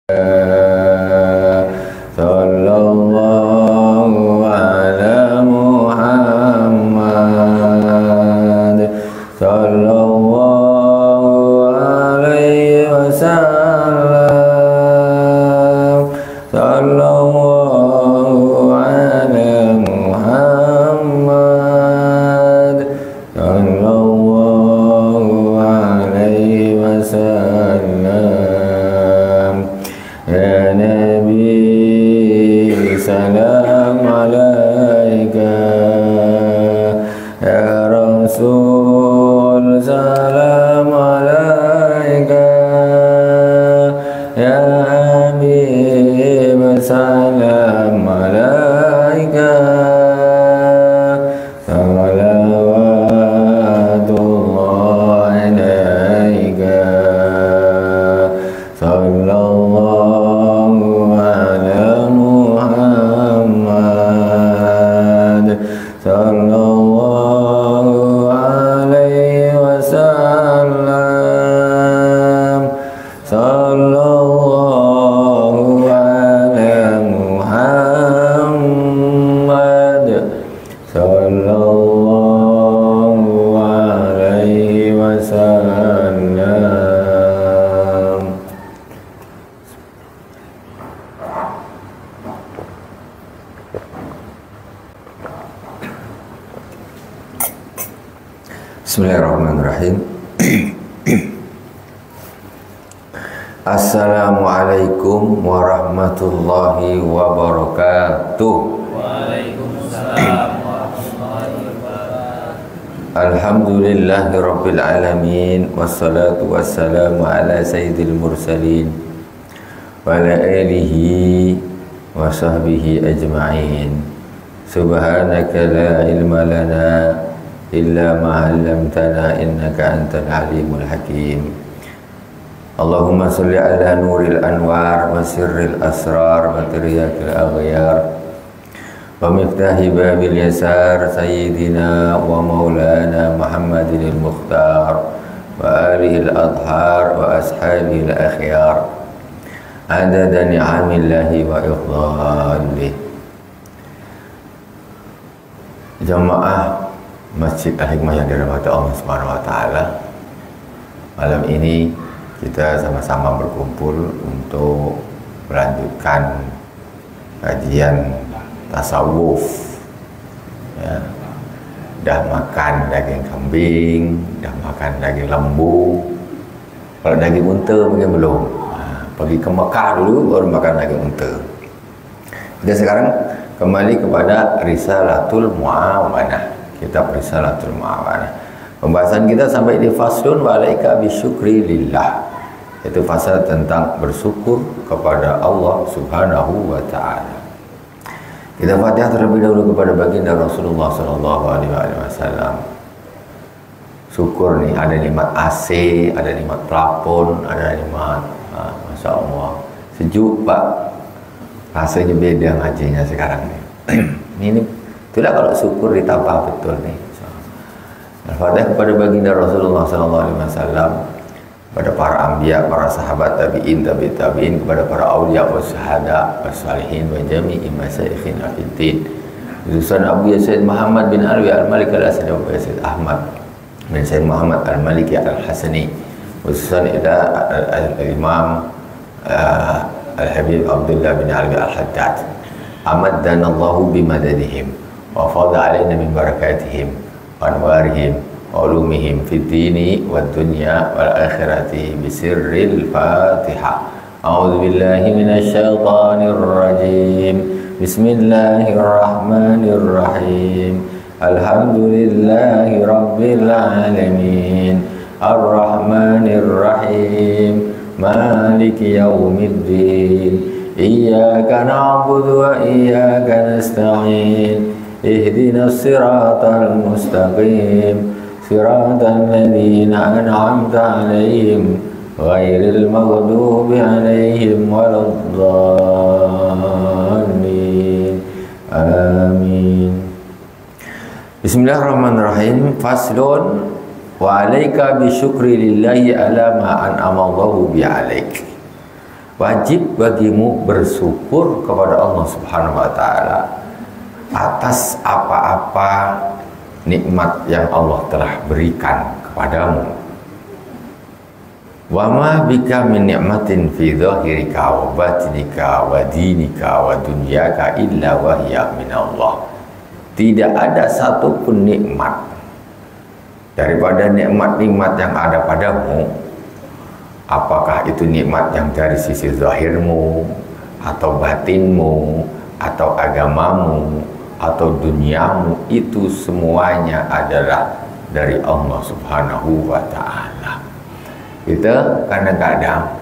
Sallallahu ala Muhammad sallallahu alaihi wasallam sallallahu ala Muhammad sallallahu alaihi wasallam. Ya Nabi salam alaika, ya Rasul salam alaika, ya Habib salam alaika, salawatullah alaika, sallallahu ala Muhammad sallallahu alaihi wasallam sallallahu ala Muhammad sallallahu alaihi wasallam. Bismillahirrahmanirrahim. Assalamualaikum warahmatullahi wabarakatuh. Waalaikumsalam warahmatullahi wabarakatuh. Alhamdulillahi rabbil alamin, wassalatu wassalamu ala sayyidil mursalin wa ala alihi wa sahbihi ajma'in. Subhanaka la ilma lana illa ma 'allamtana innaka antal alimul hakim. Allahumma sholli ala nuril anwar wa sirril asrar wa tiryakil aghyar wa miftahi babil yasar sayyidina wa maulana Muhammadin al-Mukhtar wa alihi al-adhar wa ashabihi al-akhyar adada ni'amillahi wa ifdhalih. Jamaah Masjid Al-Hikmah yang dirahmati Allah Subhanahu wa taala. Malam ini kita sama-sama berkumpul untuk melanjutkan kajian tasawuf. Ya. Dah makan daging kambing, dah makan daging lembu. Kalau daging unta mungkin belum. Pergi ke Mekah dulu baru makan daging unta. Kita sekarang kembali kepada Risalatul Muawanah. Kitab Risalatul Muawanah. Pembahasan kita sampai di faslun wa alaika bisyukri lillah. Itu fasal tentang bersyukur kepada Allah Subhanahu wa taala. Kita Fatihah terlebih dahulu kepada baginda Rasulullah sallallahu alaihi wasallam. Syukur nih, ada nikmat AC, ada nikmat plafon, ada nikmat Masya Allah. Sejuk Pak. Rasanya beda ngajinya sekarang nih. Ini itulah kalau syukur ditambah betul nih. Al-Fatihah kepada baginda Rasulullah SAW, kepada para anbiya, para sahabat tabi'in, tabi'in, kepada para awliya wa syahada wa salihin wa jami'i masyayikhin afiddin. Khususan Abu Yazid Muhammad bin Alwi al-Malik al-Asani wa Yazid Ahmad bin Sayyid Muhammad al-Maliki al-Hasani. Khususan ila al-Imam Al-Habib Abdullah bin Alwi al-Haddad. Amaddan Allahu bimadadihim wa fadha alaina min barakatihim wa anwarihim wa ulumihim fid dini wad dunya wal akhirati bisirril Fatihah. A'udzu billahi minasy syaithanir rajim. Bismillahirrahmanirrahim. Alhamdulillahi rabbil alamin. Ar-Rahmanir Rahim. Maliki yaumiddin. Iyyaka na'budu wa iyyaka nasta'in. Ihdinas siratal mustaqim. Siratal ladzina an'amta 'alaihim ghairil maghdubi 'alaihim waladdallin. Amin. Bismillahirrahmanirrahim. Faslun wa 'alaika bi syukri lillahi ala ma an'ama Allahu bi 'alaik. Wajib bagimu bersyukur kepada Allah Subhanahu wa taala atas apa-apa nikmat yang Allah telah berikan kepadamu. Wa ma bika min ni'matin fi dhahirika wa batinika wa dinika wa dunyaka illa wa hiya min Allah. Tidak ada satupun nikmat daripada nikmat-nikmat yang ada padamu, apakah itu nikmat yang dari sisi zahirmu atau batinmu atau agamamu atau duniamu, itu semuanya adalah dari Allah Subhanahu wa ta'ala. Kita kadang-kadang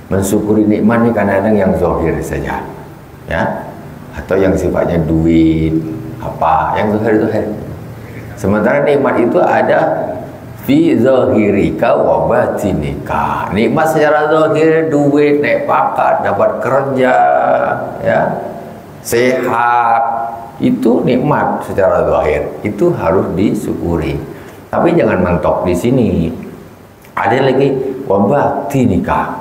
mensyukuri nikmat ini kadang-kadang yang zahir saja, ya, atau yang sifatnya duit, apa yang zahir-zahir. Sementara nikmat itu ada fi zahirika wa batinika. Nikmat secara zahir, duit, naik pangkat, dapat kerja, ya, sehat, itu nikmat secara zahir, itu harus disyukuri. Tapi jangan mentok di sini. Ada lagi wa batinika,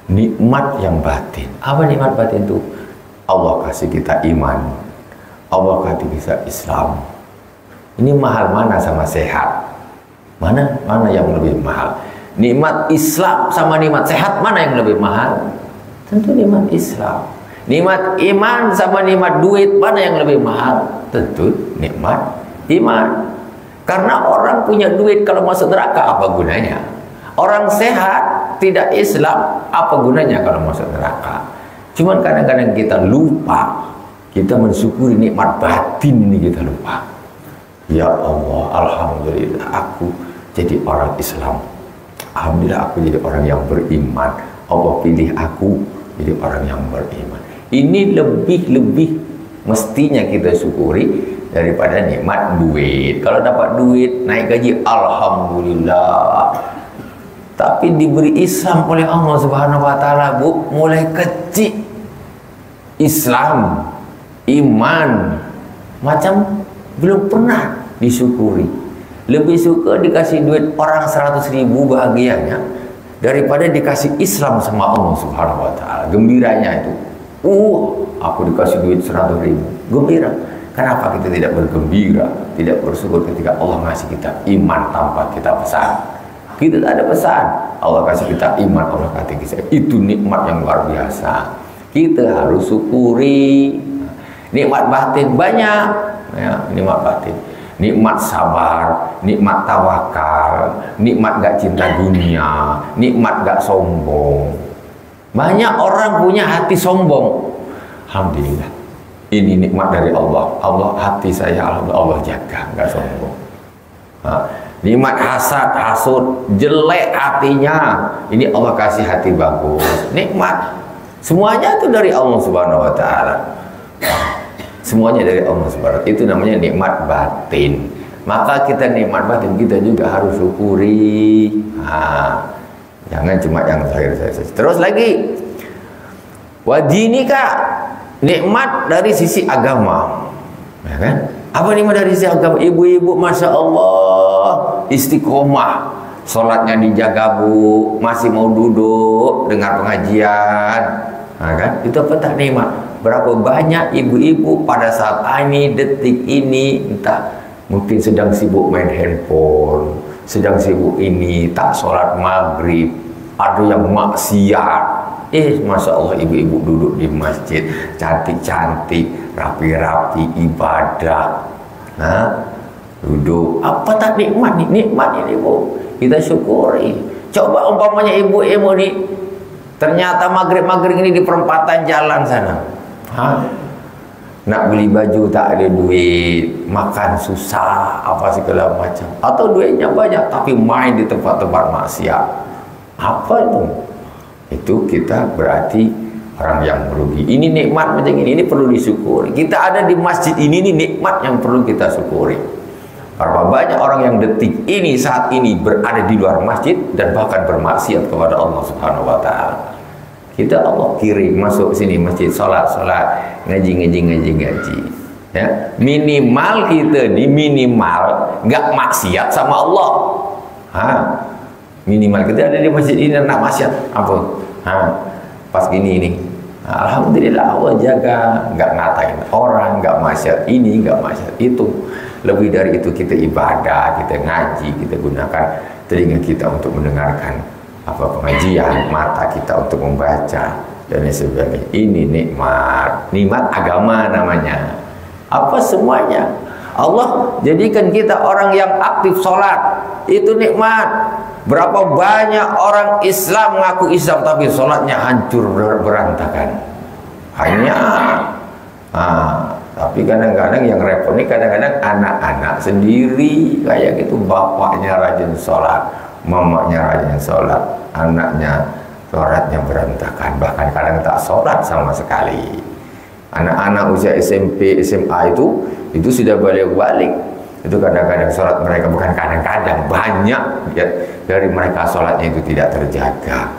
nikmat yang batin. Apa nikmat batin itu? Allah kasih kita iman, Allah kasih kita Islam. Ini mahal mana sama sehat? Mana yang lebih mahal? Nikmat Islam sama nikmat sehat, mana yang lebih mahal? Tentu nikmat Islam. Nikmat iman sama nikmat duit, mana yang lebih mahal? Tentu nikmat iman. Karena orang punya duit kalau masuk neraka apa gunanya? Orang sehat tidak Islam, apa gunanya kalau masuk neraka? Cuman kadang-kadang kita lupa, kita mensyukuri nikmat batin ini kita lupa. Ya Allah, alhamdulillah aku jadi orang Islam. Alhamdulillah aku jadi orang yang beriman. Allah pilih aku jadi orang yang beriman. Ini lebih mestinya kita syukuri daripada nikmat duit. Kalau dapat duit, naik gaji, alhamdulillah. Tapi diberi Islam oleh Allah Subhanahu wa taala, Bu, mulai kecil Islam, iman, macam belum pernah disyukuri. Lebih suka dikasih duit orang 100.000 bahagianya daripada dikasih Islam sama Allah Subhanahu wa taala. Gembiranya itu. Aku dikasih duit 100.000. Gembira. Kenapa kita tidak bergembira, tidak bersyukur ketika Allah ngasih kita iman tanpa kita pesan? Kita tak ada pesan. Allah kasih kita iman, Allah kasih kita. Itu nikmat yang luar biasa. Kita harus syukuri. Nikmat batin banyak, ya, nikmat batin. Nikmat sabar, nikmat tawakal, nikmat gak cinta dunia, nikmat gak sombong. Banyak orang punya hati sombong. Alhamdulillah, ini nikmat dari Allah. Allah hati saya, alhamdulillah Allah jaga, gak sombong. Nikmat hasad, hasud, jelek hatinya, ini Allah kasih hati bagus. Nikmat, semuanya itu dari Allah Subhanahu wa taala. Semuanya dari Allah Subhanahu wa taala. Itu namanya nikmat batin. Maka kita nikmat batin kita juga harus syukuri. Jangan cuma yang zahir saja. Terus lagi, wadinika, nikmat dari sisi agama, ya kan? Apa nikmat dari sisi agama? Ibu-ibu, masya Allah, istiqomah, sholatnya dijaga, Bu, masih mau duduk dengar pengajian, nah, kan? Itu apa tak nikmat? Berapa banyak ibu-ibu pada saat ini, detik ini, entah mungkin sedang sibuk main handphone, sedang sibuk ini, tak sholat maghrib, ada yang maksiat. Masya Allah, ibu-ibu duduk di masjid, cantik-cantik, rapi-rapi, ibadah. Nah, duduk. Apa tak nikmat nih? Nikmat ini, Bu. Kita syukuri. Coba umpamanya ibu-ibu nih, ternyata maghrib-maghrib ini di perempatan jalan sana. Nak beli baju tak ada duit, makan susah, apa segala macam. Atau duitnya banyak, tapi main di tempat-tempat maksiat. Apa itu? Itu kita berarti orang yang merugi. Ini nikmat macam ini perlu disyukuri. Kita ada di masjid ini nikmat yang perlu kita syukuri. Berapa banyak orang yang detik ini, saat ini berada di luar masjid dan bahkan bermaksiat kepada Allah Subhanahu wa taala. Kita Allah kirim masuk sini masjid, sholat, ngaji. Ya, minimal kita nih nggak maksiat sama Allah. Minimal kita ada di masjid ini nak maksiat apa? pas gini nih. Nah, alhamdulillah Allah jaga, nggak ngatain orang, nggak maksiat ini, nggak maksiat itu. Lebih dari itu kita ibadah, kita ngaji, kita gunakan telinga kita untuk mendengarkan apa pengajian, mata kita untuk membaca dan sebagainya. Ini nikmat agama namanya. Apa semuanya? Allah jadikan kita orang yang aktif sholat, itu nikmat. Berapa banyak orang Islam mengaku Islam tapi sholatnya hancur berantakan. Tapi kadang-kadang yang repot ini kadang-kadang anak-anak sendiri kayak gitu, bapaknya rajin sholat, mamanya rajin sholat, anaknya sholatnya berantakan, bahkan kadang tak sholat sama sekali. Anak-anak usia SMP, SMA itu sudah balik-balik. Itu kadang-kadang sholat mereka, bukan kadang-kadang, banyak ya, dari mereka sholatnya itu tidak terjaga.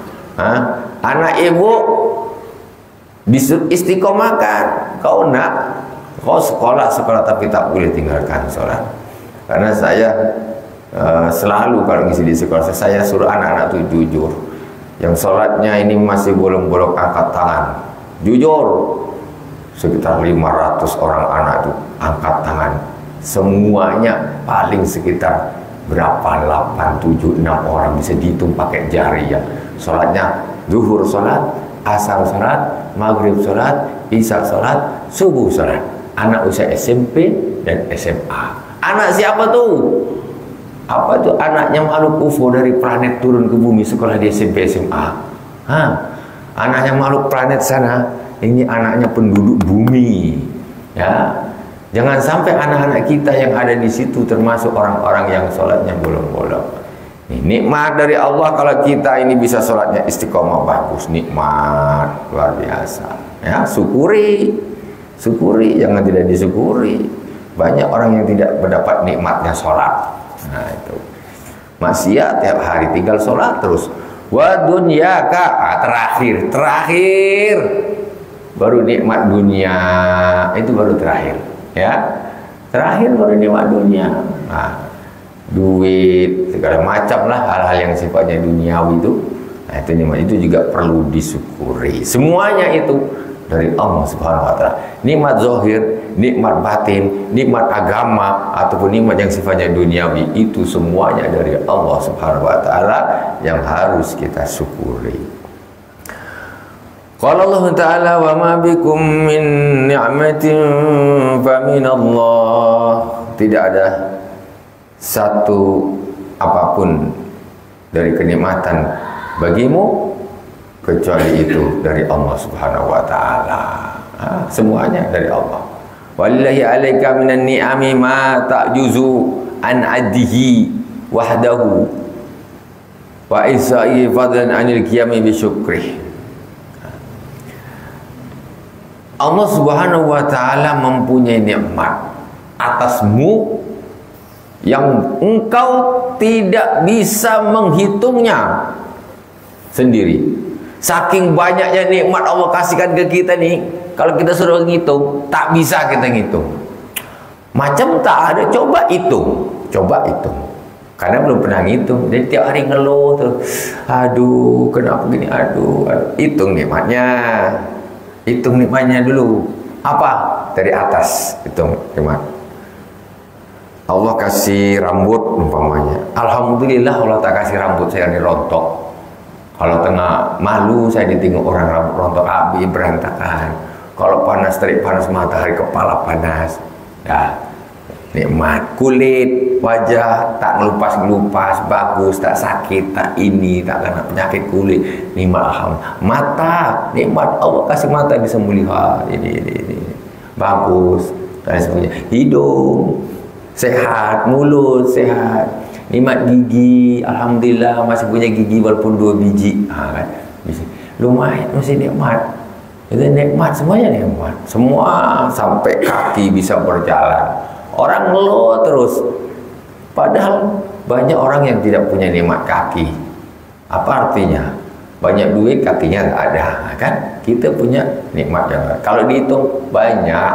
Anak ibu disuruh istiqomahkan, kau sekolah tapi tak boleh tinggalkan sholat. Karena saya selalu kalau ngisi di sekolah saya suruh anak-anak itu jujur. Yang sholatnya ini masih bolong-bolong angkat tangan, jujur. Sekitar 500 orang anak itu angkat tangan. Semuanya paling sekitar berapa? 8, 7, 6 orang, bisa dihitung pakai jari ya. Sholatnya zuhur sholat, asar sholat, maghrib sholat, isya sholat, subuh sholat. Anak usia SMP dan SMA. Anak siapa tuh? Apa tuh? Anaknya makhluk UFO dari planet turun ke bumi sekolah di SMP SMA. Anaknya makhluk planet sana, ini anaknya penduduk bumi. Ya, jangan sampai anak-anak kita yang ada di situ termasuk orang-orang yang sholatnya bolong-bolong. Nikmat dari Allah kalau kita ini bisa sholatnya istiqomah bagus, nikmat luar biasa. Ya, syukuri, jangan tidak disyukuri. Banyak orang yang tidak mendapat nikmatnya sholat. Nah itu maksiat tiap hari tinggal sholat terus. Wa dunyaka, terakhir baru nikmat dunia, itu baru terakhir ya. Terakhir baru nikmat dunia. Nah, duit segala macam lah, hal-hal yang sifatnya duniawi itu. Nah, itu nikmat, itu juga perlu disyukuri. Semuanya itu dari Allah Subhanahu wa taala. Nikmat zahir, nikmat batin, nikmat agama ataupun nikmat yang sifatnya duniawi, itu semuanya dari Allah Subhanahu wa taala yang harus kita syukuri. Qala Allah Ta'ala wa ma bikum min ni'matin fa min Allah. Tidak ada satu apapun dari kenikmatan bagimu kecuali itu dari Allah Subhanahu wa taala. Semuanya dari Allah. Wallahi 'alaika minan ni'ami ma ta'juzu an 'addihi wahdahu wa isa'i fadlan 'anil qiyami bi syukrih. Allah Subhanahu wa taala mempunyai nikmat atasmu yang engkau tidak bisa menghitungnya sendiri. Saking banyaknya nikmat Allah kasihkan ke kita nih, kalau kita suruh ngitung, tak bisa kita ngitung. Macam tak ada, coba hitung. Karena belum pernah ngitung. Jadi tiap hari ngeluh tuh. Aduh, kenapa gini? Aduh. Hitung nikmatnya. Hitung nikmatnya dulu. Apa? Dari atas hitung nikmat. Allah kasih rambut umpamanya. Alhamdulillah Allah tak kasih rambut saya dirontok. Kalau tengah malu saya ditengok orang rambut rontok habis berantakan. Kalau panas terik panas matahari kepala panas. Ya, nikmat. Kulit wajah tak ngelupas bagus, tak sakit, tak ini, tak kena penyakit kulit. Nikmat alhamdulillah. Mata, nikmat Allah kasih mata bisa melihat ini bagus dan sebagainya. Hidung sehat, mulut sehat. Nikmat gigi, alhamdulillah masih punya gigi walaupun 2 biji. Kan? Lumayan masih nikmat. Itu nikmat, semuanya nikmat. Semua sampai kaki bisa berjalan. Orang ngeluh terus. Padahal banyak orang yang tidak punya nikmat kaki. Apa artinya? Banyak duit kakinya nggak ada, kan? Kita punya nikmat yang kalau dihitung banyak,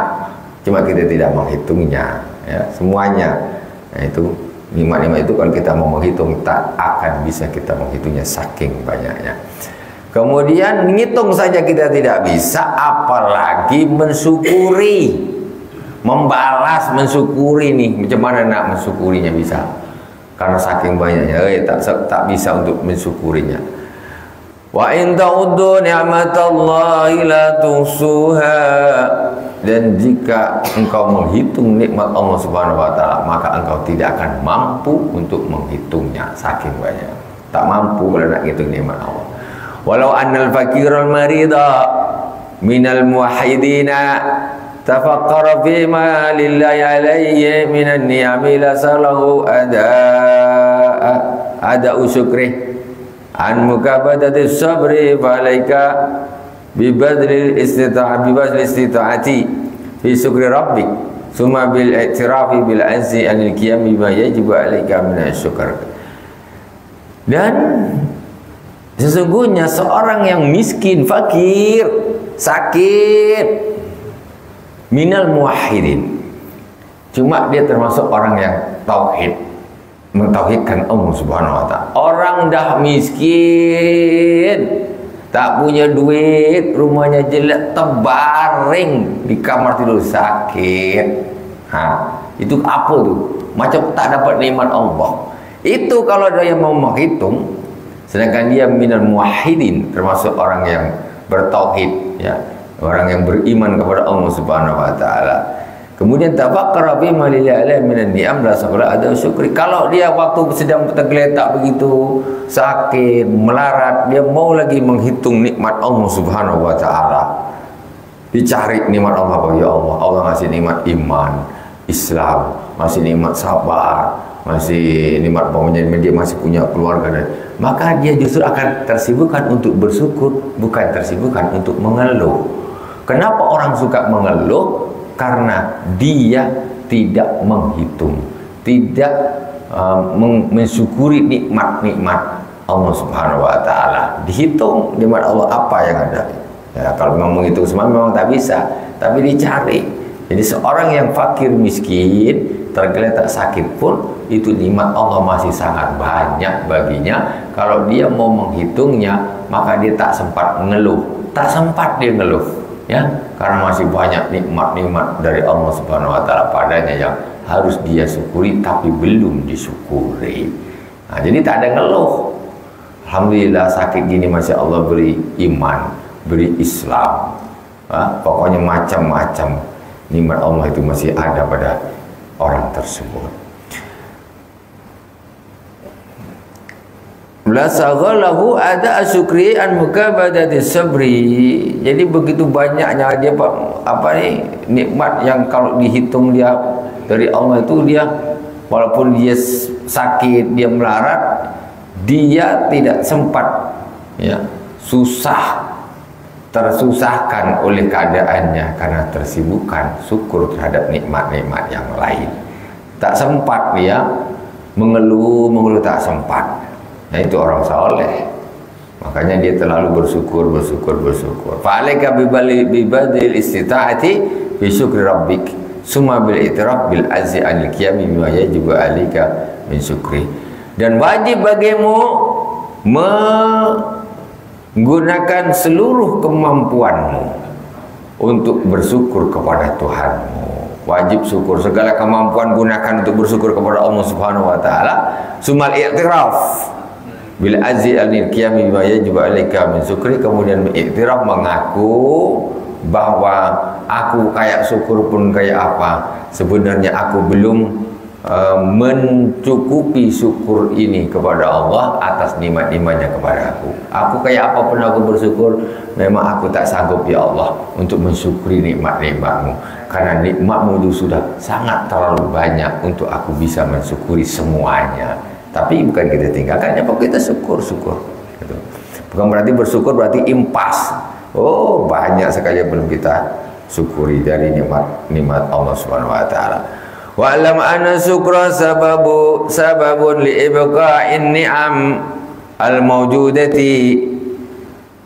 cuma kita tidak menghitungnya. Ya, semuanya. Nah, itu nikmat-nikmat itu kalau kita mau menghitung tak akan bisa kita menghitungnya saking banyaknya. Kemudian ngitung saja kita tidak bisa, apalagi mensyukuri, membalas, mensyukuri nih. Macam mana nak mensyukurinya bisa? Karena saking banyaknya, tak bisa untuk mensyukurinya. Wa in ta'uddu ni'matallahi la tuhsuha. Dan jika engkau menghitung nikmat Allah Subhanahu wa taala, maka engkau tidak akan mampu untuk menghitungnya, saking banyak. Tak mampu kalau nak hitung nikmat Allah. Walau annal fakiral marida minal muwahhidina tafakkara fima lillahi alayhi minan ni'ami lasalahu ada usyukri an mukabadati sabri falaika bibadlil istita'ati fi syukri rabbik summa bil i'tirafi bil azzi anil qiyam bima yajibu alayka minasyukr. Dan sesungguhnya seorang yang miskin, fakir, sakit, minal muwahhidin, cuma dia termasuk orang yang tauhid, mentauhidkan Allah Subhanahu wa taala. Orang dah miskin, tak punya duit, rumahnya jelek, terbaring di kamar tidur, sakit. Itu apa tuh? Macam tak dapat nikmat Allah. Itu kalau dia mau menghitung. Sedangkan dia minal muwahhidin, termasuk orang yang bertauhid, ya, orang yang beriman kepada Allah Subhanahu wa taala. Kemudian tafakkara fi ma lillahi minan ni'am la sabra ada syukri. Kalau dia waktu sedang tergeletak begitu, sakit, melarat, dia mau lagi menghitung nikmat Allah Subhanahu wa taala. Dicari nikmat Allah, ya Allah, Allah ngasih nikmat iman, Islam, masih nikmat sabar, masih nikmat pokoknya dia masih punya keluarga, dan maka dia justru akan tersibukkan untuk bersyukur, bukan tersibukkan untuk mengeluh. Kenapa orang suka mengeluh? Karena dia tidak menghitung, tidak mensyukuri nikmat-nikmat Allah Subhanahu wa taala. Dihitung nikmat Allah apa yang ada. Ya, kalau memang menghitung semua memang tak bisa, tapi dicari. Jadi seorang yang fakir miskin, tergeletak sakit pun, itu nikmat Allah masih sangat banyak baginya. Kalau dia mau menghitungnya, maka dia tak sempat mengeluh, tak sempat dia ngeluh, ya, karena masih banyak nikmat-nikmat dari Allah Subhanahu wa taala padanya yang harus dia syukuri tapi belum disyukuri. Nah, jadi tak ada ngeluh. Alhamdulillah sakit gini masih Allah beri iman, beri Islam. Pokoknya macam-macam nikmat Allah itu masih ada pada orang tersebut. La saghalahu ada syukri an mukabadati sabri. Jadi begitu banyaknya dia nikmat yang kalau dihitung dia dari Allah itu, dia walaupun dia sakit, dia melarat, dia tidak sempat, ya, tersusahkan oleh keadaannya karena tersibukkan syukur terhadap nikmat-nikmat yang lain. Tak sempat dia mengeluh tak sempat. Nah, itu orang saleh. Makanya dia terlalu bersyukur. Fa'alaika bibadil istita'ati bi syukri rabbik summa bil i'tiraf bil azzi anil qiyam bima yajibu alika min syukri. Dan wajib bagimu menggunakan seluruh kemampuanmu untuk bersyukur kepada Tuhanmu. Wajib syukur, segala kemampuan gunakan untuk bersyukur kepada Allah Subhanahu wa taala. Sumal i'tiraf bil azzi anil qiyam bima yajibu alika min syukri. Kemudian mengiktiraf, mengaku bahwa aku kayak syukur pun kayak apa, sebenarnya aku belum mencukupi syukur ini kepada Allah atas nikmat-nikmatnya kepada aku. Aku kayak apapun aku bersyukur, memang aku tak sanggup ya Allah untuk mensyukuri nikmat-nikmatmu, karena nikmatmu itu sudah sangat terlalu banyak untuk aku bisa mensyukuri semuanya. Tapi bukan kita tinggalkan, ya kita syukur gitu. Bukan berarti bersyukur berarti impas. Oh, banyak sekali yang belum kita syukuri dari nikmat Allah Subhanahu wa taala. Wa alam anna syukra sababun li ibqa'in ni'am al mawjudati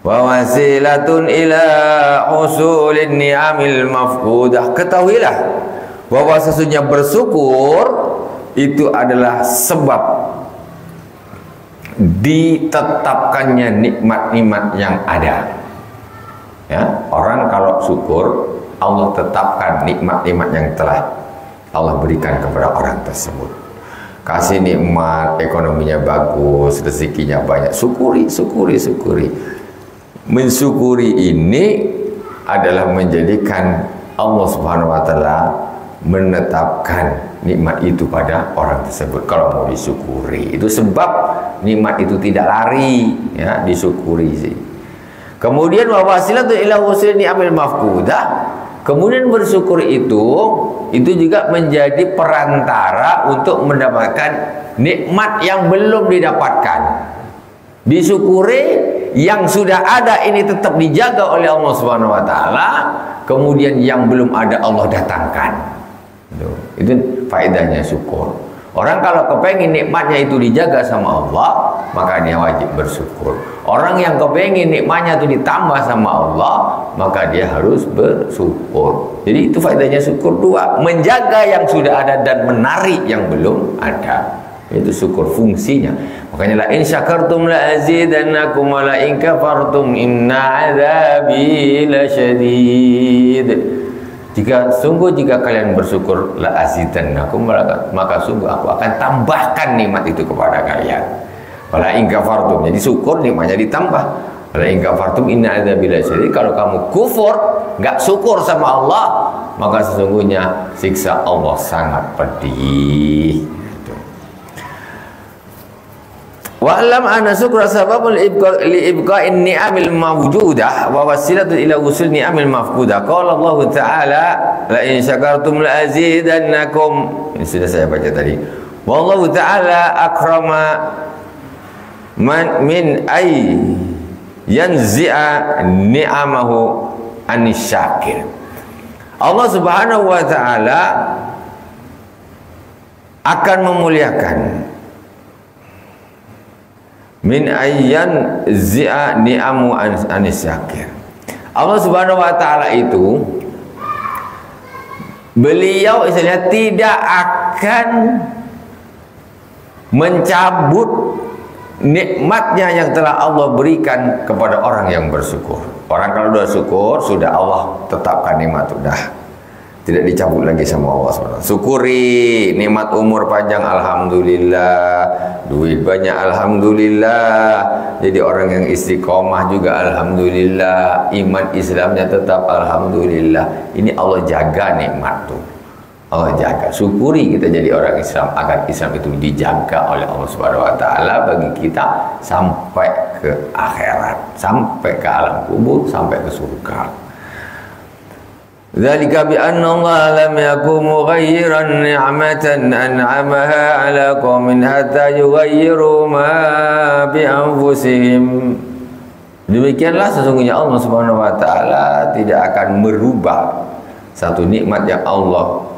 wa wasilatun ila husulin ni'amil mafqudah. Ketahuilah bahwa sesungguhnya bersyukur itu adalah sebab ditetapkannya nikmat-nikmat yang ada. Ya, orang kalau syukur, Allah tetapkan nikmat-nikmat yang telah Allah berikan kepada orang tersebut. Kasih nikmat, ekonominya bagus, rezekinya banyak, syukuri, syukuri, syukuri. Mensyukuri ini adalah menjadikan Allah Subhanahu wa taala menetapkan nikmat itu pada orang tersebut kalau mau disyukuri. Itu sebab nikmat itu tidak lari, ya, disyukuri sih. Kemudian wa wasilatu ila wusul ni'amil mafqudah. Kemudian bersyukur itu juga menjadi perantara untuk mendapatkan nikmat yang belum didapatkan. Disyukuri yang sudah ada ini tetap dijaga oleh Allah Subhanahu wa taala, kemudian yang belum ada Allah datangkan. Itu faedahnya syukur. Orang kalau kepengen nikmatnya itu dijaga sama Allah, maka dia wajib bersyukur. Orang yang kepengen nikmatnya itu ditambah sama Allah, maka dia harus bersyukur. Jadi itu faedahnya syukur dua, menjaga yang sudah ada dan menarik yang belum ada. Itu syukur fungsinya. Makanya la in syakartum la azidannakum wa la in kafartum inna adzabi lasyadid. Jika kalian bersyukur la azidannakum, maka sungguh aku akan tambahkan nikmat itu kepada kalian. Wala in kafartum, jadi syukur nikmatnya ditambah. Wala in kafartum inna adzabi lasyadid. Kalau kamu kufur, enggak syukur sama Allah, maka sesungguhnya siksa Allah sangat pedih. Wa alam anna syukra sababun li ibqa'in ni'amil mawjudah wa wasilatu ila wusul ni'amil mafqudah. Qala Allah Ta'ala la in syakartum la azidannakum. Ini sudah saya baca tadi. Wallahu Ta'ala akrama man min ay yanzi'a ni'amahu anis syakir. Allah Subhanahu wa taala akan memuliakan min ayyan zi'a ni'amu anis syakir. Allah Subhanahu wa taala itu beliau istilahnya tidak akan mencabut nikmatnya yang telah Allah berikan kepada orang yang bersyukur. Orang kalau sudah syukur, sudah Allah tetapkan nikmat sudah tidak dicabut lagi sama Allah SWT. Syukuri nikmat umur panjang, alhamdulillah. Duit banyak, alhamdulillah. Jadi orang yang istiqomah juga, alhamdulillah. Iman Islamnya tetap, alhamdulillah. Ini Allah jaga nikmat tuh. Allah jaga. Syukuri kita jadi orang Islam agar Islam itu dijaga oleh Allah Subhanahu wa taala bagi kita sampai ke akhirat, sampai ke alam kubur, sampai ke surga. Dzalika bi anna Allah lam yakun mughayyiran ni'matan an'amaha 'ala qaumin hatta yughayyiru ma bi anfusihim. Demikianlah sesungguhnya Allah Subhanahu wa taala tidak akan merubah satu nikmat yang Allah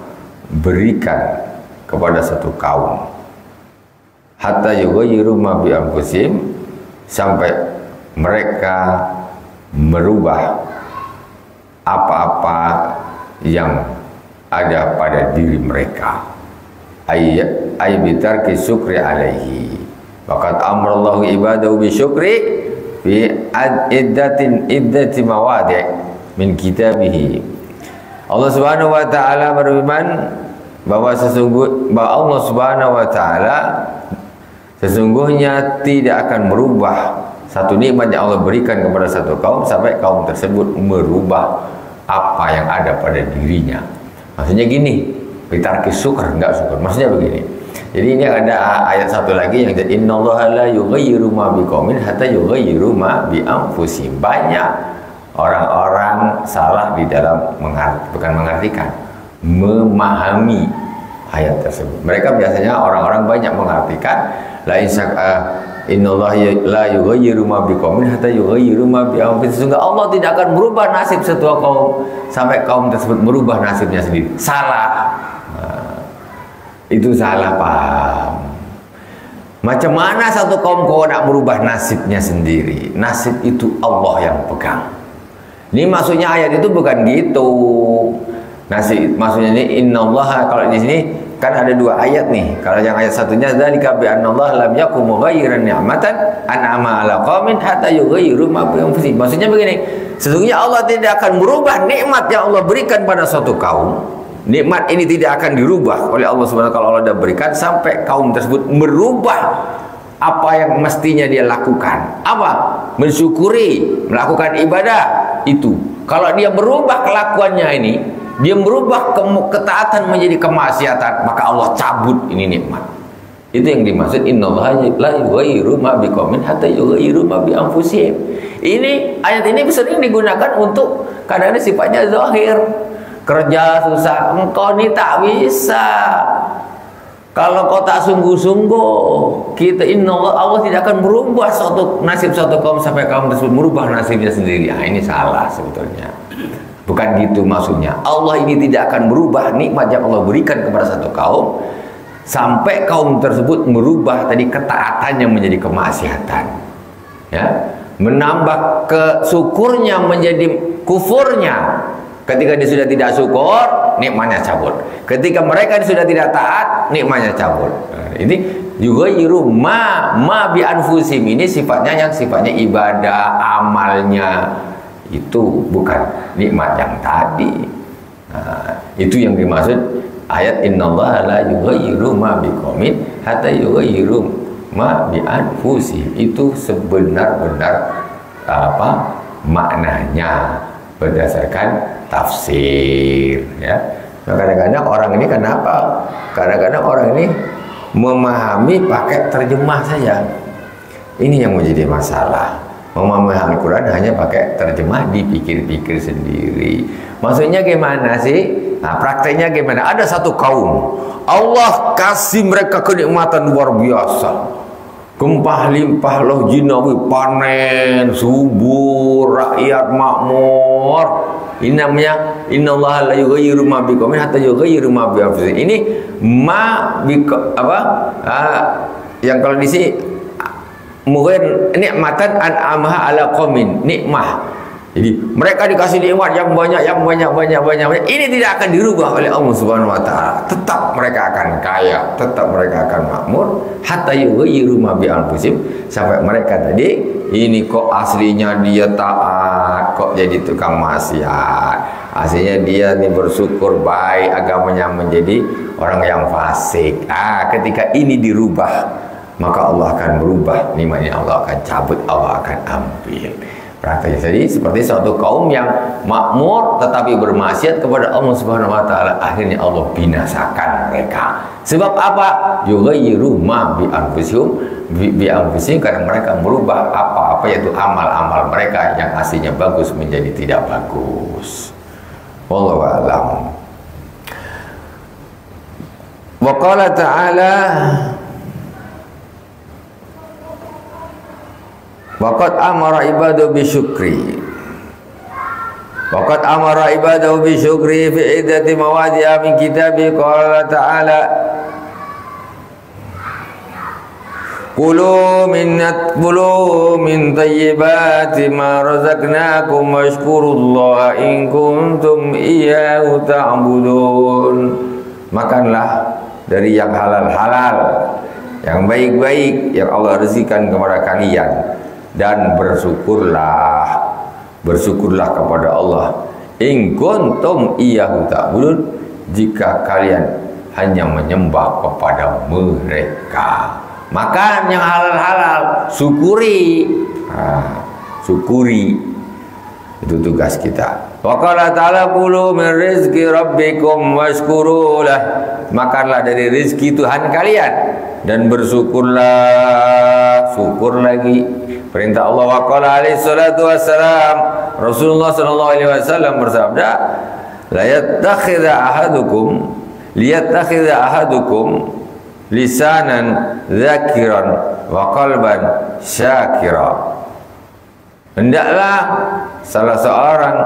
berikan kepada satu kaum hatta yughayyiru ma bi anfusihim, sampai mereka merubah apa-apa yang ada pada diri mereka. Ay bitarki syukri alaihi. Faqad amrallahu ibadahu bi syukri fi iddati mawadi' min kitabihi. Allah Subhanahu wa taala berfirman bahwa Allah Subhanahu wa taala sesungguhnya tidak akan merubah satu nikmat yang Allah berikan kepada satu kaum sampai kaum tersebut merubah apa yang ada pada dirinya. Maksudnya gini, bitarki syukur, enggak syukur. Maksudnya begini. Jadi ini ada ayat satu lagi yang jadi innallaha la yughayyiru ma biqaumin hatta yughayyiru ma bi anfusihim. Banyak orang-orang salah di dalam bukan mengartikan, memahami ayat tersebut. Mereka biasanya orang-orang banyak mengartikan la innallaha la yughayyiru ma biqaumin hatta yughayyiru ma bi anfusihim. Sehingga Allah tidak akan merubah nasib satu kaum sampai kaum tersebut merubah nasibnya sendiri. Salah. Itu salah paham. Macam mana satu kaum kau nak merubah nasibnya sendiri? Nasib itu Allah yang pegang. Ini maksudnya ayat itu bukan gitu. Nasib maksudnya ini innallaha, kalau di sini Kan ada dua ayat nih. Kalau yang ayat satunya dzalika bi annallaha lam yakum mughayyiran ni'matan an'ama 'ala qaumin hatta yughayyiru ma bi anfusihim. Maksudnya begini, sesungguhnya Allah tidak akan merubah nikmat yang Allah berikan pada suatu kaum. Nikmat ini tidak akan dirubah oleh Allah Subhanahu wa taala. Allah sudah berikan sampai kaum tersebut merubah apa yang mestinya dia lakukan. Apa? Mensyukuri, melakukan ibadah itu. Kalau dia berubah kelakuannya ini, dia merubah ketaatan menjadi kemaksiatan, maka Allah cabut ini nikmat. Itu yang dimaksud innallaha la yughayyiru ma biqaumin hatta yughayyiru ma bi anfusihim. Ini ayat ini sering digunakan untuk kadang-kadang sifatnya zahir. Kerja susah, engkau ini tak bisa. Kalau kau tak sungguh-sungguh, kita Allah tidak akan merubah nasib suatu kaum sampai kaum tersebut merubah nasibnya sendiri. Ini salah sebetulnya. Bukan gitu maksudnya. Allah ini tidak akan merubah nikmat yang Allah berikan kepada satu kaum sampai kaum tersebut merubah tadi ketaatannya menjadi kemaksiatan. Ya, menambah kesyukurnya menjadi kufurnya. Ketika dia sudah tidak syukur, nikmatnya cabut. Ketika mereka sudah tidak taat, nikmatnya cabut. Nah, ini juga ma bi anfusim, ini sifatnya yang sifatnya ibadah, amalnya. Itu bukan nikmat yang tadi. Nah, itu yang dimaksud ayat innallaha la yughayyiru ma biqaumin hatta yughayyiru ma bi anfusihim. Itu sebenar-benar apa maknanya berdasarkan tafsir, ya. Nah, kadang-kadang orang ini kenapa? Kadang-kadang orang ini memahami pakai terjemah saja. Ini yang menjadi masalah. Memahami Al-Quran hanya pakai terjemah, dipikir-pikir sendiri. Maksudnya gimana sih? Nah, prakteknya gimana? Ada satu kaum, Allah kasih mereka kenikmatan luar biasa. Gempah limpah loh jinawi, panen, subur, rakyat makmur. Ini namanya innallaha la yughayyiru ma biqaumin hatta yughayyiru ma bi anfusihim. Ini ma bi apa? Yang kalau di sini mungkin nikmatan an'amaha ala qaumin, nikmah. Jadi mereka dikasih nikmat yang banyak. Ini tidak akan dirubah oleh Allah Subhanahu wa taala. Tetap mereka akan kaya, tetap mereka akan makmur hatta yughayyiru ma bi anfusihim, sampai mereka tadi ini kok aslinya dia taat, kok jadi tukang maksiat. Aslinya dia nih bersyukur baik, agamanya menjadi orang yang fasik. Ketika ini dirubah, maka Allah akan berubah nikmatnya, Allah akan cabut, Allah akan ambil. Prakteknya jadi seperti suatu kaum yang makmur tetapi bermaksiat kepada Allah Subhanahu wa taala, akhirnya Allah binasakan mereka. Sebab apa? Yughayyiru ma bi anfusihim, bi anfusihim, karena mereka merubah apa-apa yaitu amal-amal mereka yang aslinya bagus menjadi tidak bagus. Wallahu a'lam. Wa qala ta'ala waqad amara ibadahu bisyukri. Waqad amara ibadahu bisyukri fi iddati mawadi'a min kitabi. Qala ta'ala Kulu min tayyibati ma razaqnakum washkurullaha in kuntum iyyahu ta'budun. Makanlah dari yang halal-halal, yang baik-baik yang Allah rezekikan kepada kalian, dan bersyukurlah kepada Allah. In kuntum iyyahu ta'budun, jika kalian hanya menyembah kepada mereka. Makan yang halal-halal, syukuri. Syukuri. Itu tugas kita. Wa qala ta'ala kulu min rizqi rabbikum washkuru lah. Makanlah dari rezeki Tuhan kalian dan bersyukurlah. Syukur lagi. Perintah Allah. Wa qala alaihi salatu wassalam, Rasulullah sallallahu alaihi wasallam bersabda, la yattakhidha ahadukum lisanan dzakiran wa qalban syakira. Hendaklah salah seorang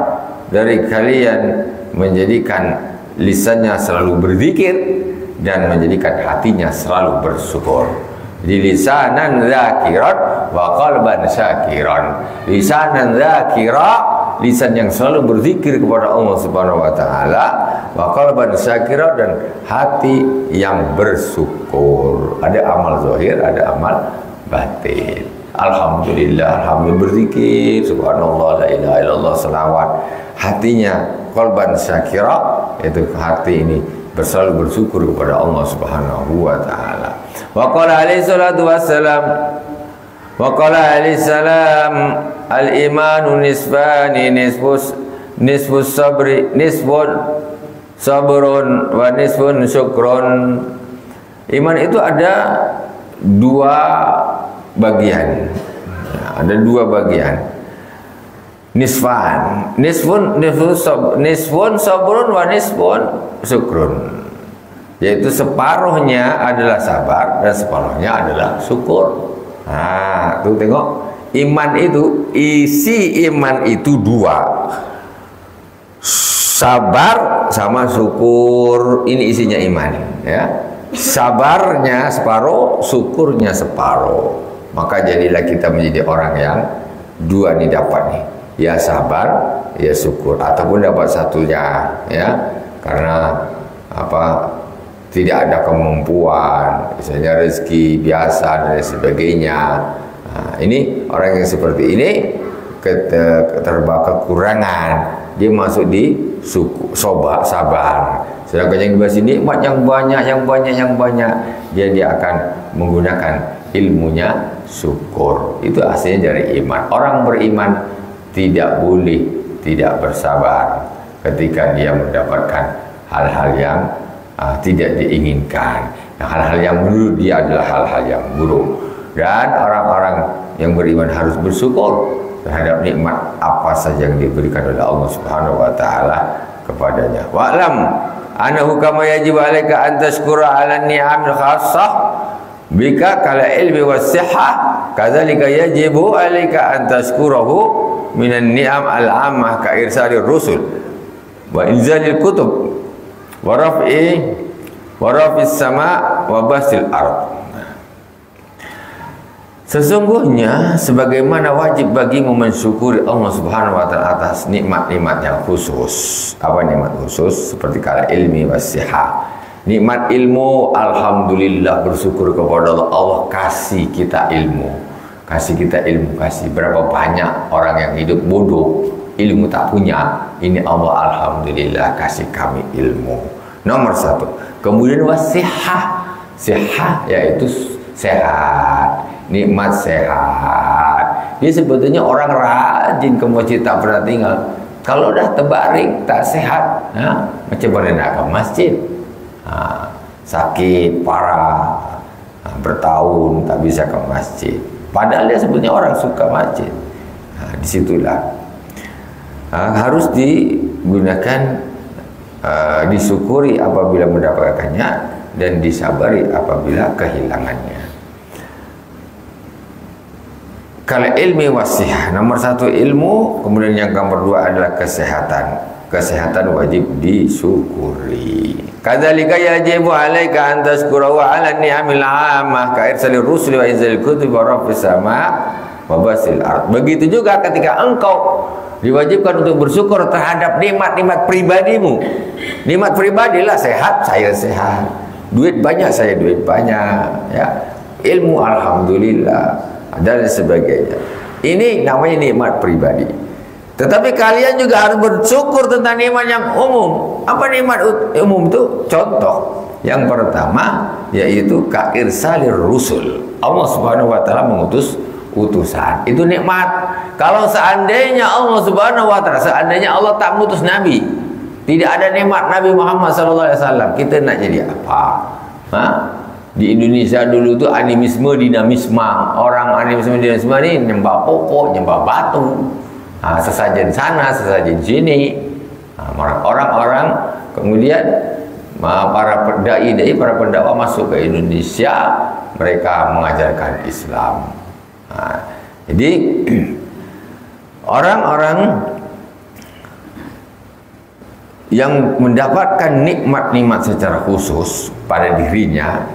dari kalian menjadikan lisannya selalu berzikir dan menjadikan hatinya selalu bersyukur. Jadi lisanan dzakiran wa qalban syakiran. Lisanan dzakira, lisan yang selalu berzikir kepada Allah Subhanahu wa taala, wa qalban syakira, dan hati yang bersyukur. Ada amal zahir, ada amal batin. Alhamdulillah, alhamdulillah, berzikir, subhanallah, la ilaha illallah, selawat. Hatinya qalban syakira, itu hati ini selalu bersyukur kepada Allah Subhanahu wa taala. Wa qala alaihi salatu wassalam, wa qala alaihi salam, al-imanu nisfani, nisfus sabri, nisfun sabrun wa nisfun syukrun. Iman itu ada dua bagian. Ada dua bagian. Nisfan, nisfun sabrun wa nisfun syukrun. Yaitu separuhnya adalah sabar dan separuhnya adalah syukur. Nah, tuh tengok, iman itu, isi iman itu dua, sabar sama syukur. Ini isinya iman, ya. Sabarnya separuh, syukurnya separuh. Maka jadilah kita menjadi orang yang dua nih dapat nih, ya sabar, ya syukur, ataupun dapat satunya, ya, karena apa? Tidak ada kemampuan, misalnya rezeki biasa dan sebagainya. Nah, ini orang yang seperti ini terbawa kekurangan, dia masuk di sabar. Sedangkan yang di bawah sini nikmat yang banyak, dia akan menggunakan ilmunya syukur. Itu aslinya dari iman. Orang beriman tidak boleh tidak bersabar ketika dia mendapatkan hal-hal yang tidak diinginkan. Hal-hal yang menurut dia adalah hal-hal yang buruk. Dan orang-orang yang beriman harus bersyukur terhadap nikmat apa saja yang diberikan oleh Allah Subhanahu wa taala kepadanya. Wa'lam annahu kama yajibu 'alaika an tashkura 'ala ni'amil khassah bika kala ilmi was sihah, kadzalika yajibu 'alaika an tashkurahu minan ni'am al-'ammah ka irsalir rusul wa inzalil kutub wa raf'is sama wa basil ard. Sesungguhnya sebagaimana wajib bagimu mensyukuri Allah Subhanahu wa taala atas nikmat-nikmat yang khusus. Apa nikmat khusus? Seperti kala ilmi wasihah. Nikmat ilmu, alhamdulillah, bersyukur kepada Allah. Allah kasih kita ilmu. Kasih berapa banyak orang yang hidup bodoh, ilmu tak punya. Ini Allah alhamdulillah kasih kami ilmu. Nomor satu. Kemudian wasihah. Sihah yaitu sehat. Nikmat sehat. Dia sebetulnya orang rajin ke masjid tak pernah tinggal. Kalau dah terbaring tak sehat, macam mana nak ke masjid? Sakit parah, bertahun tak bisa ke masjid. Padahal dia sebetulnya orang suka masjid. Disitulah harus digunakan, disyukuri apabila mendapatkannya dan disabari apabila kehilangannya. Kalau ilmi wasihah, nomor satu ilmu, kemudian yang nomor dua adalah kesehatan. Kesehatan wajib disyukuri. Kadzalika yajibu 'alaika an tashkura wa 'ala ni'amil 'ammah ka irsalir rusul wa inzalil kutub wa raf'is sama wa basil ard. Begitu juga ketika engkau diwajibkan untuk bersyukur terhadap nikmat-nikmat pribadimu. Nikmat pribadilah sehat, saya sehat. Duit banyak, saya duit banyak, ya. Ilmu alhamdulillah dan sebagainya. Ini namanya nikmat pribadi. Tetapi kalian juga harus bersyukur tentang nikmat yang umum. Apa nikmat umum itu? Contoh yang pertama yaitu kairsalir rusul. Allah Subhanahu wa taala mengutus utusan. Itu nikmat. Kalau seandainya Allah Subhanahu wa taala, seandainya Allah tak mengutus nabi, tidak ada nikmat Nabi Muhammad sallallahu alaihi wasallam, kita nak jadi apa? Di Indonesia dulu tuh animisme dinamisme. Orang animisme dinamisme ini nyembah pokok, nyembah batu, sesajen sana, sesajen sini. Orang-orang kemudian para dai-dai, para pendakwah masuk ke Indonesia, mereka mengajarkan Islam. Jadi orang-orang yang mendapatkan nikmat-nikmat secara khusus pada dirinya,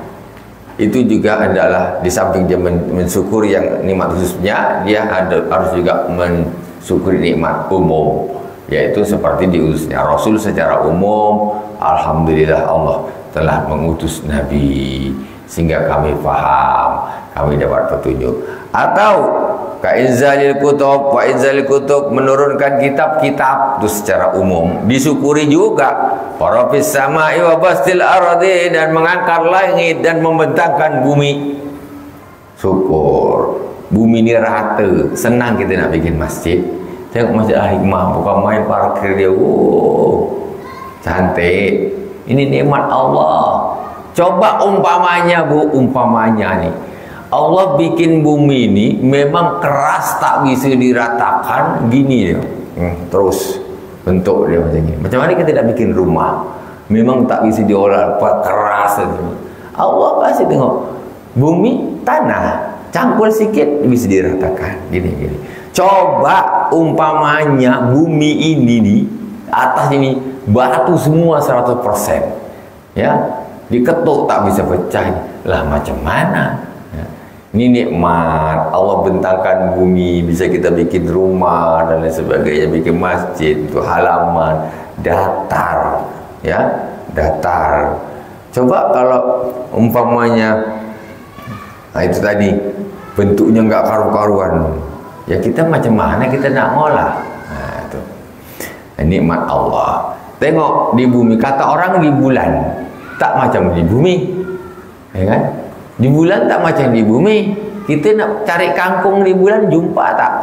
itu juga adalah di samping dia mensyukuri yang nikmat khususnya, dia harus juga syukuri nikmat umum, yaitu seperti diutusnya Rasul secara umum. Alhamdulillah Allah telah mengutus Nabi sehingga kami paham, kami dapat petunjuk. Atau ka'inzalil kutub, wa inzalil kutub, menurunkan kitab-kitab itu secara umum disyukuri juga. Warafis sama'i wa bastil ardi, dan mengangkat langit dan membentangkan bumi, syukur. Bumi ini rata, senang kita nak bikin masjid. Tengok Masjid Al-Hikmah, bukan main parkir dia, cantik. Ini nikmat Allah. Coba umpamanya umpamanya nih, Allah bikin bumi ini memang keras, tak bisa diratakan, gini dia, terus bentuk dia macam ni. Macam mana kita nak bikin rumah, memang tak bisa diolah, keras. Allah kasih tengok, bumi tanah, cangkul sikit bisa diratakan, gini. Coba umpamanya bumi ini di atas ini batu semua 100%, ya, diketuk tak bisa pecah, lah macam mana? Ya. Ini nikmat Allah bentangkan bumi, bisa kita bikin rumah dan lain sebagainya, bikin masjid, itu halaman datar, ya, datar. Coba kalau umpamanya, nah itu tadi bentuknya nggak karu-karuan, ya kita macam mana kita nak ngolah? Nah itu nikmat Allah. Tengok di bumi, kata orang di bulan tak macam di bumi, ya kan? Di bulan tak macam di bumi. Kita nak cari kangkung di bulan, jumpa tak?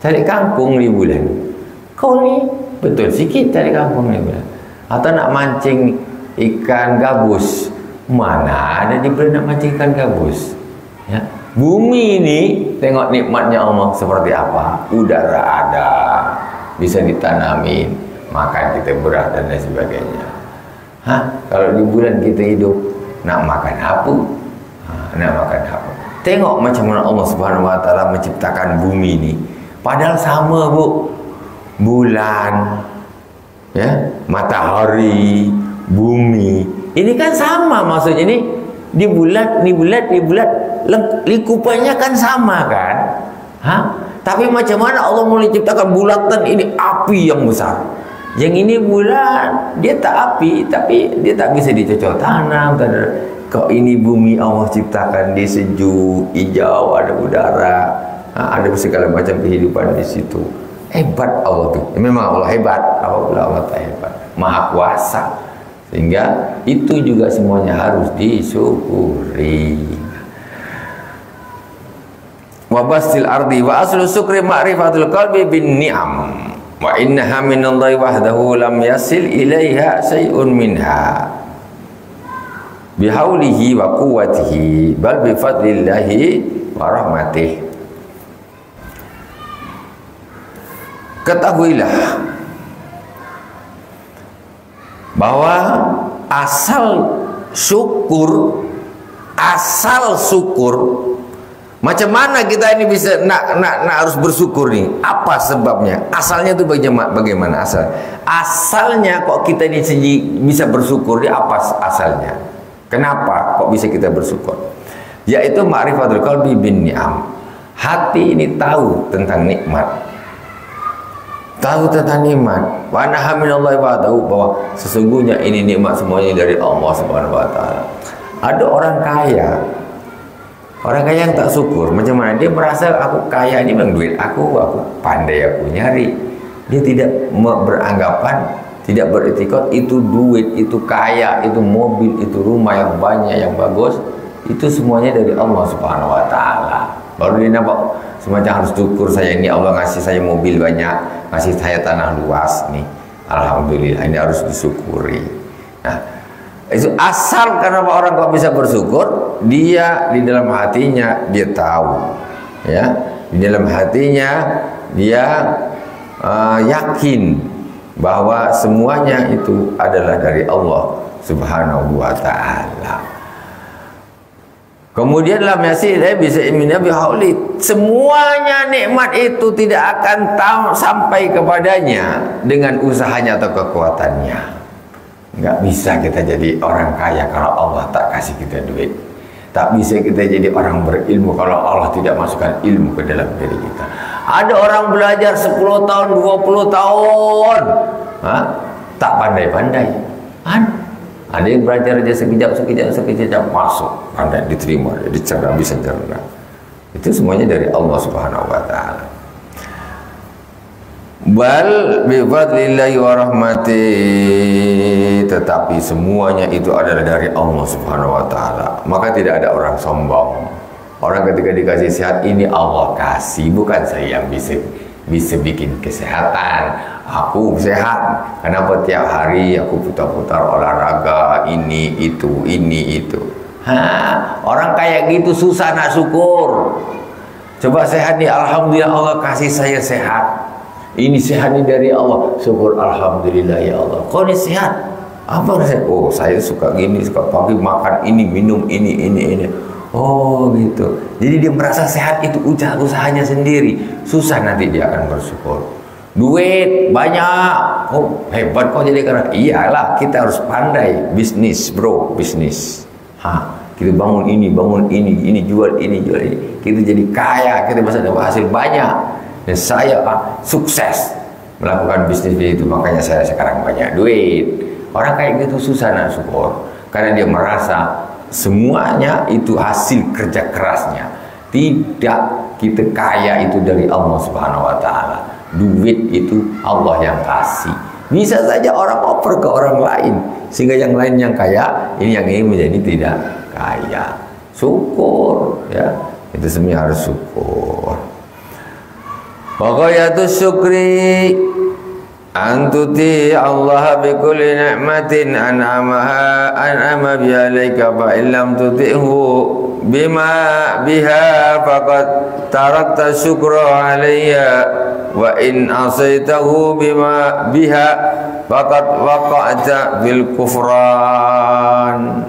Cari kangkung di bulan, kau ni betul sikit cari kangkung di bulan. Atau nak mancing ikan gabus, mana ada di bulan nak mancing ikan gabus? Ya. Bumi ini tengok nikmatnya Allah seperti apa. Udara ada, bisa ditanamin, makan kita beras dan lain sebagainya. Kalau di bulan kita hidup, nak makan apa? Nak makan apa? Tengok macam mana Allah Subhanahu Wa Taala menciptakan bumi ini. Padahal sama bulan, ya, matahari, bumi. Ini kan sama, maksudnya ini di bulat, lingkupannya kan sama kan? Tapi macam mana Allah mulai ciptakan bulatan ini, api yang besar. Yang ini bulan, dia tak api, tapi dia tak bisa dicocok tanam. Kok ini bumi Allah ciptakan, dia sejuk, hijau, ada udara, ada segala macam kehidupan di situ. Hebat Allah tuh. Memang Allah hebat. Allah tak hebat, Maha Kuasa. Sehingga itu juga semuanya harus disyukuri. Wa bastil ardi wa aslu syukri ma'rifatul qalbi bin ni'am. Wa innaha minallahi wahdahu lam yasil ilaiha syai'un minha bihaulihi wa quwwatihi bal bi fadlillahi wa rahmatih. Ketahuilah bahwa asal syukur, macam mana kita ini bisa nak harus bersyukur nih? Apa sebabnya? Asalnya itu bagaimana asal? Asalnya kok kita ini bisa bersyukur, ini apa asalnya? Kenapa kok bisa kita bersyukur? Yaitu ma'rifatul qalbi bin ni'am. Hati ini tahu tentang nikmat. Tahu tentang nikmat. Wa naha minallahi wa tahu, bahwa sesungguhnya ini nikmat semuanya dari Allah Subhanahu Wa Taala. Ada orang kaya. Orang kaya yang tak syukur, macam mana? Dia merasa aku kaya, ini memang duit aku pandai aku nyari. Dia tidak beranggapan, tidak beritikad itu duit, itu kaya, itu mobil, itu rumah yang banyak, yang bagus, itu semuanya dari Allah Subhanahu Wa Taala. Baru dia nampak semacam harus syukur, saya ini Allah ngasih saya mobil banyak, ngasih saya tanah luas nih. Alhamdulillah, ini harus disyukuri. Nah, itu asal kenapa orang kok bisa bersyukur, dia di dalam hatinya dia tahu, ya, di dalam hatinya dia yakin bahwa semuanya itu adalah dari Allah Subhanahu Wa Taala. Kemudian lam yasil bisa imina bihauli, semuanya nikmat itu tidak akan sampai kepadanya dengan usahanya atau kekuatannya. Nggak bisa kita jadi orang kaya kalau Allah tak kasih kita duit. Tak bisa kita jadi orang berilmu kalau Allah tidak masukkan ilmu ke dalam diri kita. Ada orang belajar 10 tahun, 20 tahun, tak pandai-pandai. Ada yang belajar aja sekejap masuk, pandai, diterima, dicerna, bisa cerna. Itu semuanya dari Allah Subhanahu wa taala. Bal bi fadlillahi wa rahmati, tetapi semuanya itu adalah dari Allah Subhanahu wa taala. Maka tidak ada orang sombong. Orang ketika dikasih sehat, ini Allah kasih, bukan saya yang bisa bikin kesehatan. Aku sehat, kenapa tiap hari aku putar-putar olahraga ini itu. Orang kayak gitu susah nak syukur. Coba sehat nih, alhamdulillah Allah kasih saya sehat. Ini sehat ini dari Allah, syukur alhamdulillah ya Allah. Kau ini sehat? Apa rasanya? Oh, saya suka gini, suka pagi makan ini, minum ini. Oh gitu. Jadi dia merasa sehat, itu usahanya sendiri. Susah nanti dia akan bersyukur. Duit banyak, oh hebat kau jadi karena iyalah, kita harus pandai bisnis, bro, bisnis. Kita bangun ini, jual ini. Kita jadi kaya, kita bisa dapat hasil banyak. Dan saya sukses melakukan bisnis itu, makanya saya sekarang banyak duit. Orang kayak gitu susah nak syukur, karena dia merasa semuanya itu hasil kerja kerasnya. Tidak, kita kaya itu dari Allah Subhanahu wa taala. Duit itu Allah yang kasih. Bisa saja orang oper ke orang lain, sehingga yang lain yang kaya, yang ini menjadi tidak kaya. Syukur, ya, itu semuanya harus syukur. Waqayatus syukri antuti Allah bi kulli ni'matin an'ama biha alayka fa illam tuti'hu bima biha faqad tarakta syukra alayya wa in asaitahu bima biha faqad waqa'ta bil kufran.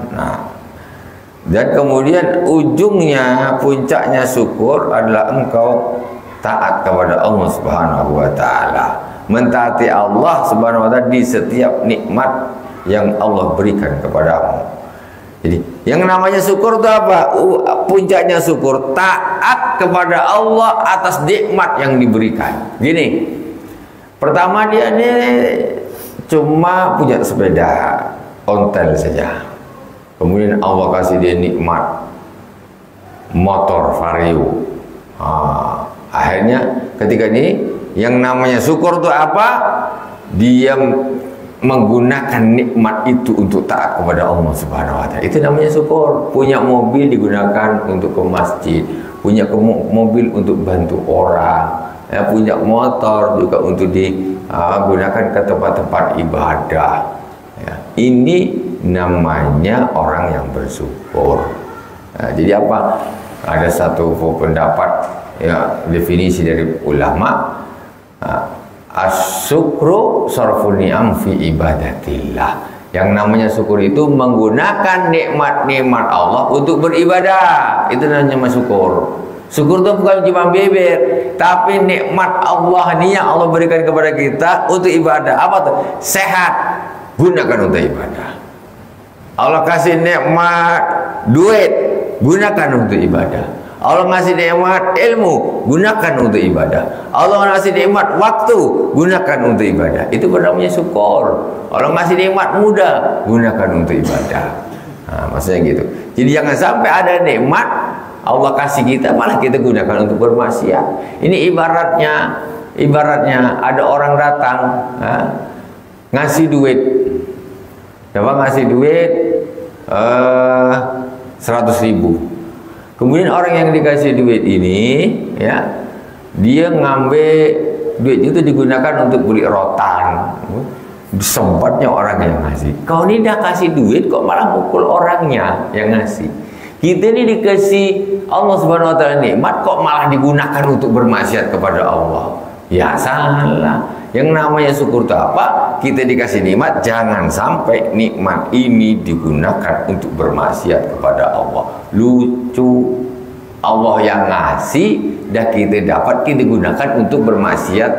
Dan kemudian ujungnya, puncaknya syukur adalah engkau taat kepada Allah Subhanahu wa taala, mentaati Allah Subhanahu wa taala di setiap nikmat yang Allah berikan kepadamu. Jadi yang namanya syukur itu apa? Puncaknya syukur taat kepada Allah atas nikmat yang diberikan. Gini, pertama dia ini cuma punya sepeda ontel saja, kemudian Allah kasih dia nikmat motor Vario. Akhirnya ketika ini yang namanya syukur itu apa? Dia menggunakan nikmat itu untuk taat kepada Allah Subhanahu wa taala. Itu namanya syukur. Punya mobil digunakan untuk ke masjid, punya mobil untuk bantu orang, ya, punya motor juga untuk digunakan ke tempat-tempat ibadah. Ya. Ini namanya orang yang bersyukur. Nah, jadi apa? Ada satu pendapat, ya, definisi dari ulama, as-syukru sarfun ni'am fi ibadatillah. Yang namanya syukur itu menggunakan nikmat-nikmat Allah untuk beribadah. Itu namanya syukur. Syukur itu bukan cuma bibir, tapi nikmat Allah ini yang Allah berikan kepada kita untuk ibadah. Apa tuh? Sehat, gunakan untuk ibadah. Allah kasih nikmat duit, gunakan untuk ibadah. Allah ngasih nikmat ilmu, gunakan untuk ibadah. Allah ngasih nikmat waktu, gunakan untuk ibadah. Itu namanya syukur. Allah ngasih nikmat muda, gunakan untuk ibadah. Maksudnya gitu. Jadi jangan sampai ada nikmat Allah kasih kita malah kita gunakan untuk bermaksiat. Ini ibaratnya ada orang datang ngasih duit. Coba ngasih duit 100.000. Kemudian orang yang dikasih duit ini, ya, dia ngambil duit itu digunakan untuk beli rotan. Sempatnya orang yang ngasih. Kau ini dah kasih duit kok malah mukul orangnya yang ngasih. Kita ini dikasih Allah Subhanahu wa taala nikmat kok malah digunakan untuk bermaksiat kepada Allah. Ya salah. Yang namanya syukur itu apa? Kita dikasih nikmat, jangan sampai nikmat ini digunakan untuk bermaksiat kepada Allah. Lucu, Allah yang ngasih, dah kita dapat, kita gunakan untuk bermaksiat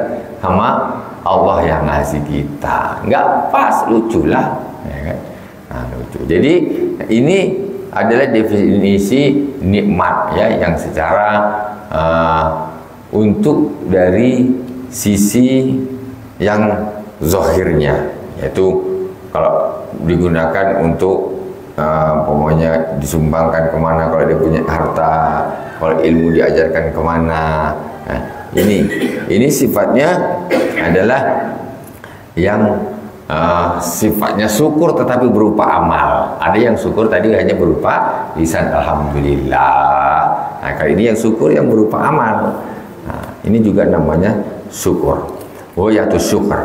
sama Allah yang ngasih kita. Enggak pas, lucu lah, ya kan? Nah, lucu. Jadi ini adalah definisi nikmat, ya, yang secara untuk dari sisi yang zahirnya, yaitu kalau digunakan untuk pokoknya disumbangkan kemana, kalau dia punya harta, kalau ilmu diajarkan kemana. Nah, ini sifatnya adalah yang sifatnya syukur tetapi berupa amal. Ada yang syukur tadi hanya berupa lisan alhamdulillah. Nah, kali ini yang syukur yang berupa amal. Nah, ini juga namanya syukur. Oh ya, itu syukur.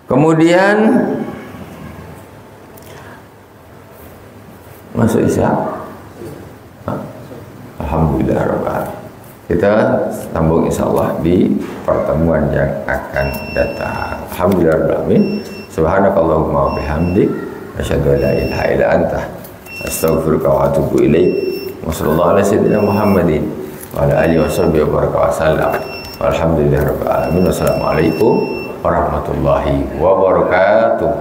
Kemudian masuk isya. Alhamdulillah rabbil alamin. Kita sambung insyaallah di pertemuan yang akan datang. Alhamdulillah rabbil alamin. Subhanakallahumma wa bihamdik asyhadu an la ilaha illa anta astaghfiruka wa atubu ilaik. Wa sallallahu ala sayyidina Muhammadin wa ala alihi washabbihi wa baraka wa sallam. Walhamdulillah rabbil alamin. Wassalamualaikum warahmatullahi wabarakatuh.